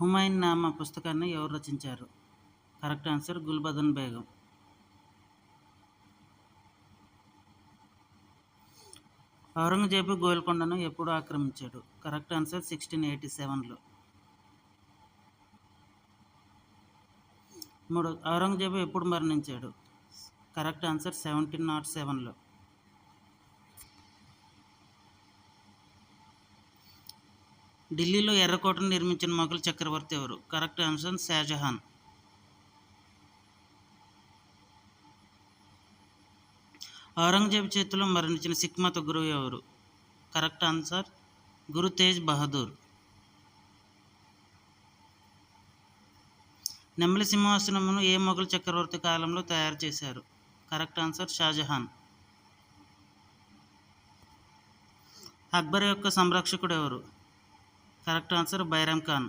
హుమాయూన్ నామా పుస్తకాన్ని ఎవరు రచించారు? Correct answer Gulbadan Begum. ఔరంగజేబు గోల్కొండను ఎప్పుడు ఆక్రమించాడు? కరెక్ట్ ఆన్సర్ 1687లో. 3. ఔరంగజేబు ఎప్పుడు మరణించాడు? కరెక్ట్ ఆన్సర్ 1707లో. ఢిల్లీలో ఎర్రకోటను నిర్మించిన మొఘల్ చక్రవర్తి ఎవరు? Correct answer Shahjahan. ఔరంగజేబు చేతిలో మరణించిన సిక్ మత గురువు ఎవరు? Correct answer Guru Tegh Bahadur. నెమలి సింహాసనమును ఏ మొఘల్ చక్రవర్తి కాలంలో తయారు చేశారు? Correct answer Shahjahan. అక్బర్ యొక్క సంరక్షకుడు ఎవరు? Correct answer Bairam Khan.